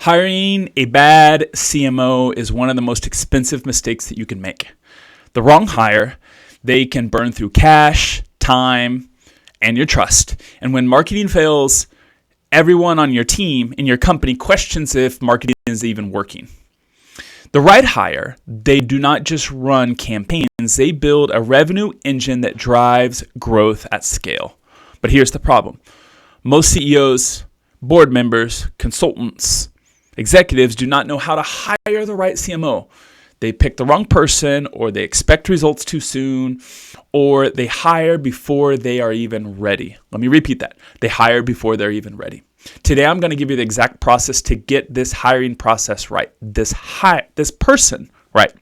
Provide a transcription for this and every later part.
Hiring a bad CMO is one of the most expensive mistakes that you can make. The wrong hire, they can burn through cash, time, and your trust. And when marketing fails, everyone on your team, in your company, questions if marketing is even working. The right hire, they do not just run campaigns, they build a revenue engine that drives growth at scale. But here's the problem. Most CEOs, board members, consultants, executives do not know how to hire the right CMO. They pick the wrong person, or they expect results too soon, or they hire before they are even ready. Let me repeat that. They hire before they're even ready. Today, I'm going to give you the exact process to get this hiring process right, this person right.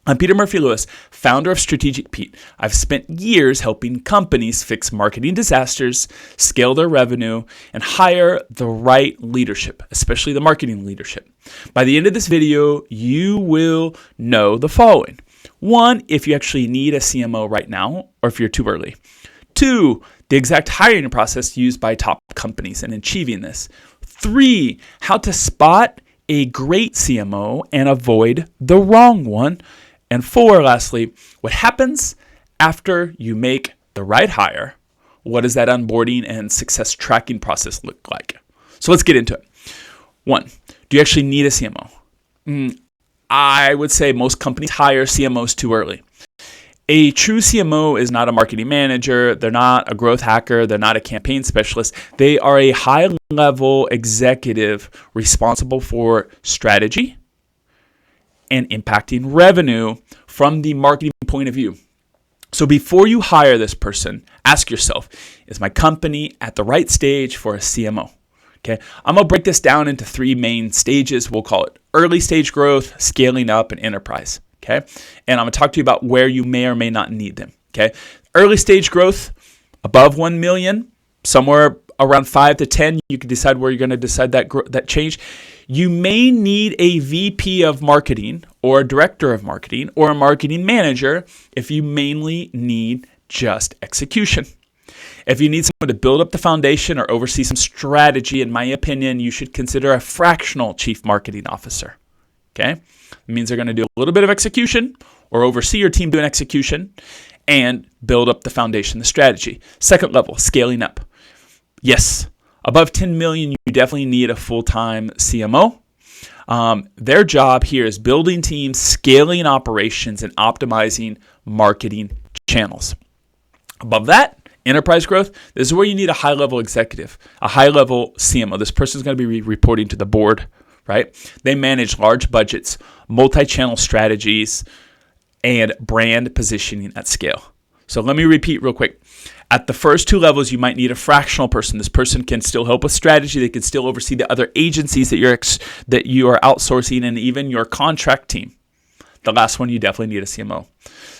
I'm Peter Murphy-Lewis, founder of Strategic Pete. I've spent years helping companies fix marketing disasters, scale their revenue, and hire the right leadership, especially the marketing leadership. By the end of this video, you will know the following. 1, if you actually need a CMO right now, or if you're too early. 2, the exact hiring process used by top companies in achieving this. 3, how to spot a great CMO and avoid the wrong one. And 4, lastly, what happens after you make the right hire? What does that onboarding and success tracking process look like? So let's get into it. 1, do you actually need a CMO? I would say most companies hire CMOs too early. A true CMO is not a marketing manager. They're not a growth hacker. They're not a campaign specialist. They are a high-level executive responsible for strategy and impacting revenue from the marketing point of view. So before you hire this person, ask yourself, is my company at the right stage for a CMO? Okay, I'm going to break this down into 3 main stages. We'll call it early stage growth, scaling up, and enterprise. Okay, and I'm going to talk to you about where you may or may not need them. Okay, early stage growth, above 1 million, somewhere around 5 to 10, you can decide where you're going to decide that change. You may need a VP of marketing or a director of marketing or a marketing manager if you mainly need just execution. If you need someone to build up the foundation or oversee some strategy, in my opinion, you should consider a fractional chief marketing officer. Okay? It means they're going to do a little bit of execution or oversee your team doing execution and build up the foundation, the strategy. Second level, scaling up. Yes, above 10 million, you definitely need a full-time CMO. Their job here is building teams, scaling operations, and optimizing marketing channels. Above that, enterprise growth, this is where you need a high-level executive, a high-level CMO. This person is going to be reporting to the board, right? They manage large budgets, multi-channel strategies, and brand positioning at scale. So let me repeat real quick. At the first 2 levels, you might need a fractional person. This person can still help with strategy. They can still oversee the other agencies that you are outsourcing and even your contract team. The last one, you definitely need a CMO.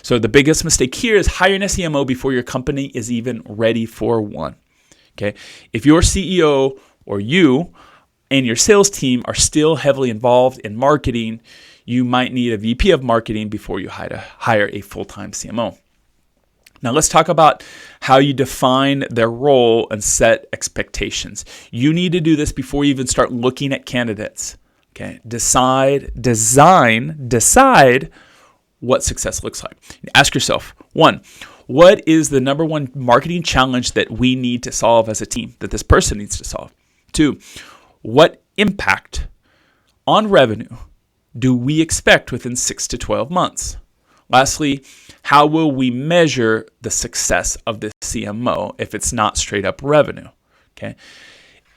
So the biggest mistake here is hiring a CMO before your company is even ready for one. Okay, if your CEO or you and your sales team are still heavily involved in marketing, you might need a VP of marketing before you hire a full-time CMO. Now let's talk about how you define their role and set expectations. You need to do this before you even start looking at candidates. Okay, decide what success looks like. Ask yourself, 1, what is the number 1 marketing challenge that we need to solve as a team, that this person needs to solve? 2, what impact on revenue do we expect within 6 to 12 months? Lastly, how will we measure the success of this CMO if it's not straight up revenue? Okay.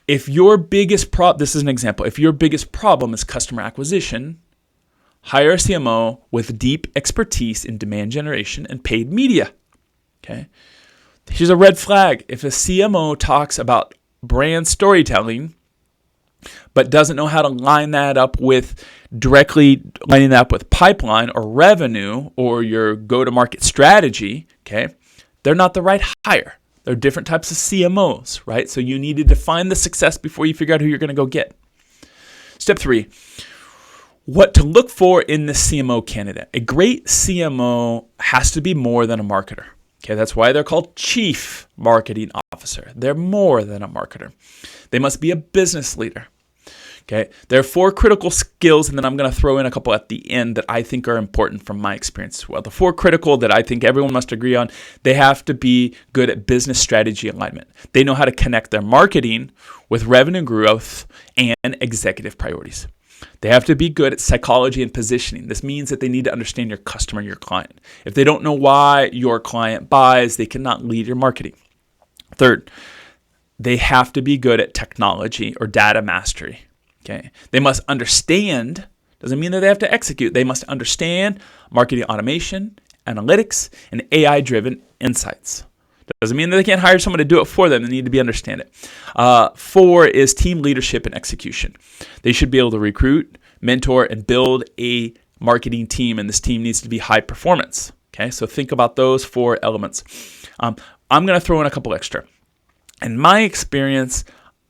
If your biggest this is an example. If your biggest problem is customer acquisition, hire a CMO with deep expertise in demand generation and paid media. Okay. Here's a red flag. If a CMO talks about brand storytelling, but doesn't know how to line that up with pipeline or revenue or your go-to-market strategy, okay, they're not the right hire. There are different types of CMOs, right? So you need to define the success before you figure out who you're going to go get. Step 3, what to look for in the CMO candidate. A great CMO has to be more than a marketer. Okay, that's why they're called Chief Marketing Officer. They're more than a marketer. They must be a business leader. Okay, there are 4 critical skills, and then I'm going to throw in a couple at the end that I think are important from my experience as well. The 4 critical that I think everyone must agree on, they have to be good at business strategy alignment. They know how to connect their marketing with revenue growth and executive priorities. They have to be good at psychology and positioning. This means that they need to understand your customer, your client. If they don't know why your client buys, they cannot lead your marketing. Third, they have to be good at technology or data mastery. Okay. They must understand, doesn't mean that they have to execute. They must understand marketing automation, analytics, and AI-driven insights. Doesn't mean that they can't hire someone to do it for them. They need to be understand it. 4 is team leadership and execution. They should be able to recruit, mentor, and build a marketing team, and this team needs to be high performance. Okay, so think about those 4 elements. I'm going to throw in a couple extra. In my experience,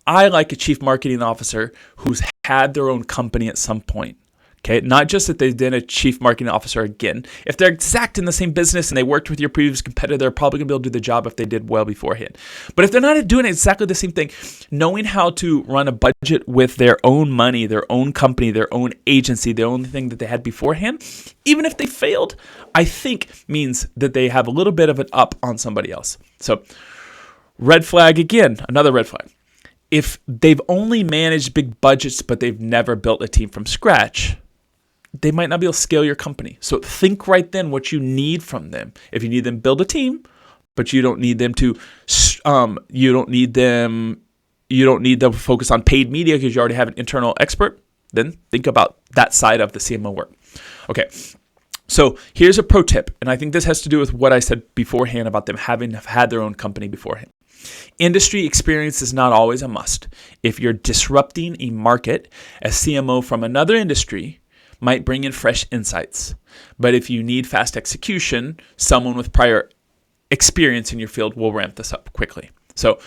I like a chief marketing officer who's had their own company at some point. Okay, not just that they've been a chief marketing officer again. If they're exact in the same business and they worked with your previous competitor, they're probably going to be able to do the job if they did well beforehand. But if they're not doing exactly the same thing, knowing how to run a budget with their own money, their own company, their own agency, the only thing that they had beforehand, even if they failed, I think means that they have a little bit of an up on somebody else. So red flag again, another red flag. If they've only managed big budgets, but they've never built a team from scratch, they might not be able to scale your company. So think right then what you need from them. If you need them to build a team, but you don't need them to, you don't need them to focus on paid media because you already have an internal expert, then think about that side of the CMO work. Okay. So here's a pro tip, and I think this has to do with what I said beforehand about them having had their own company beforehand. Industry experience is not always a must. If you're disrupting a market, a CMO from another industry might bring in fresh insights. But if you need fast execution, someone with prior experience in your field will ramp this up quickly. So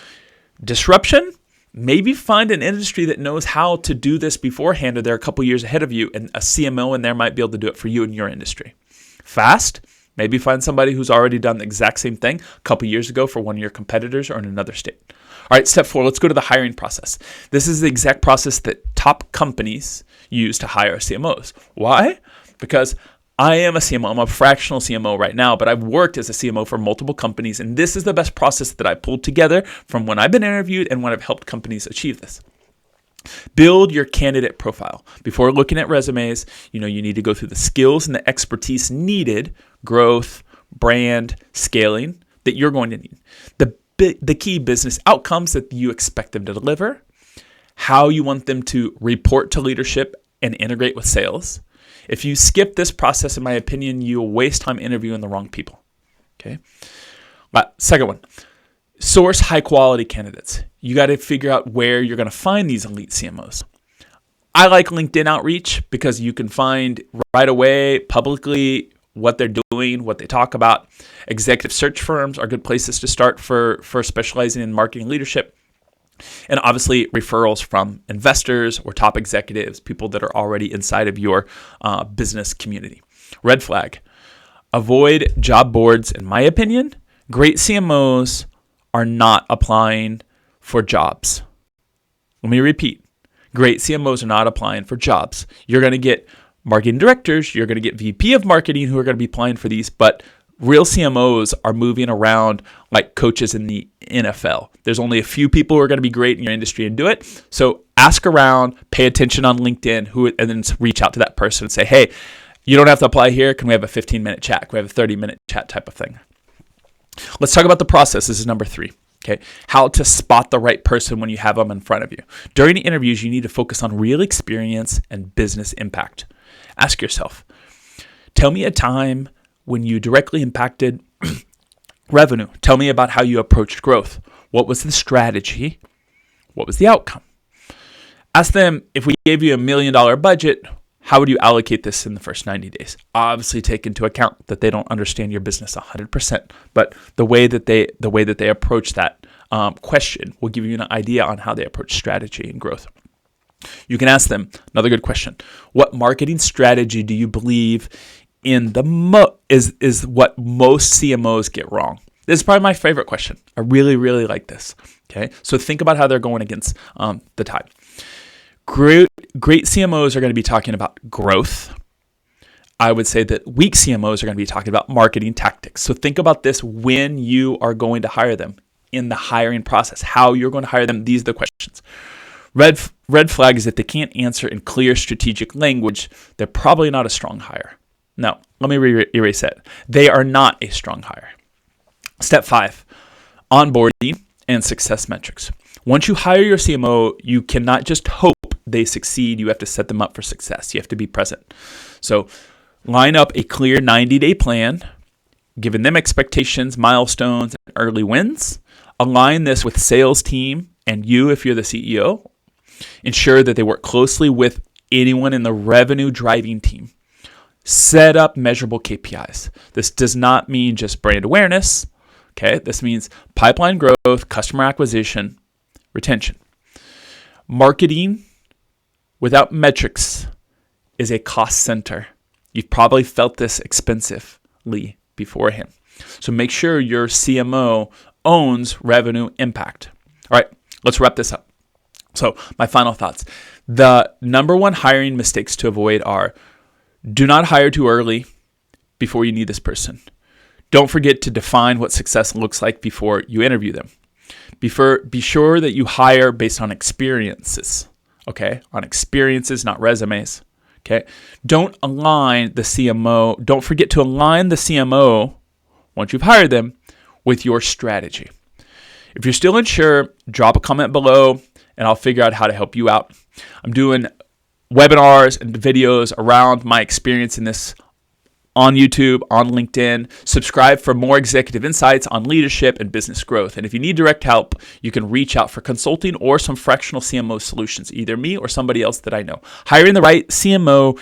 disruption, maybe find an industry that knows how to do this beforehand, or they're a couple years ahead of you, and a CMO in there might be able to do it for you in your industry. Fast, maybe find somebody who's already done the exact same thing a couple years ago for one of your competitors or in another state. All right, step 4, let's go to the hiring process. This is the exact process that top companies use to hire CMOs. Why? Because I am a CMO. I'm a fractional CMO right now, but I've worked as a CMO for multiple companies, and this is the best process that I pulled together from when I've been interviewed and when I've helped companies achieve this. Build your candidate profile. Before looking at resumes, you need to go through the skills and the expertise needed, growth, brand, scaling, that you're going to need. The key business outcomes that you expect them to deliver, how you want them to report to leadership and integrate with sales. If you skip this process, in my opinion, you'll waste time interviewing the wrong people. Okay. But second one, source high quality candidates. You got to figure out where you're going to find these elite CMOs. I like LinkedIn outreach because you can find right away publicly what they're doing, what they talk about. Executive search firms are good places to start for specializing in marketing leadership. And obviously referrals from investors or top executives, people that are already inside of your business community. Red flag, avoid job boards. In my opinion, great CMOs are not applying for jobs. Let me repeat. Great CMOs are not applying for jobs. You're going to get marketing directors, you're going to get VP of marketing who are going to be applying for these, but real CMOs are moving around like coaches in the NFL. There's only a few people who are going to be great in your industry and do it. So ask around, pay attention on LinkedIn, and then reach out to that person and say, hey, you don't have to apply here. Can we have a 15-minute chat? Can we have a 30-minute chat type of thing? Let's talk about the process. This is number 3. Okay, how to spot the right person when you have them in front of you. During the interviews, you need to focus on real experience and business impact. Ask yourself, tell me a time when you directly impacted revenue. Tell me about how you approached growth. What was the strategy? What was the outcome? Ask them, if we gave you $1 million budget, how would you allocate this in the first 90 days? Obviously, take into account that they don't understand your business 100%, but the way that they approach that question will give you an idea on how they approach strategy and growth. You can ask them another good question: what marketing strategy do you believe in is what most CMOs get wrong? This is probably my favorite question. I really, really like this. Okay, so think about how they're going against the tide. Great CMOs are going to be talking about growth. I would say that weak CMOs are going to be talking about marketing tactics. So think about this when you are going to hire them in the hiring process, how you're going to hire them. These are the questions. Red flag is that they can't answer in clear strategic language. They're probably not a strong hire. No, let me erase that. They are not a strong hire. Step 5, onboarding and success metrics. Once you hire your CMO, you cannot just hope they succeed. You have to set them up for success. You have to be present. So line up a clear 90-day plan, giving them expectations, milestones, and early wins. Align this with sales team and you if you're the CEO. Ensure that they work closely with anyone in the revenue driving team. Set up measurable KPIs. This does not mean just brand awareness. Okay, this means pipeline growth, customer acquisition, retention. Marketing without metrics is a cost center. You've probably felt this expensively beforehand. So make sure your CMO owns revenue impact. All right, let's wrap this up. So my final thoughts. The number one hiring mistakes to avoid are: do not hire too early before you need this person. Don't forget to define what success looks like before you interview them. Be sure that you hire based on experiences, okay? On experiences, not resumes, okay? Don't forget to align the CMO, once you've hired them, with your strategy. If you're still unsure, drop a comment below and I'll figure out how to help you out. I'm doing webinars and videos around my experience in this on YouTube, on LinkedIn. Subscribe for more executive insights on leadership and business growth. And if you need direct help, you can reach out for consulting or some fractional CMO solutions, either me or somebody else that I know. Hiring the right CMO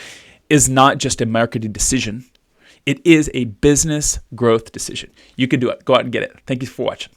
is not just a marketing decision. It is a business growth decision. You can do it. Go out and get it. Thank you for watching.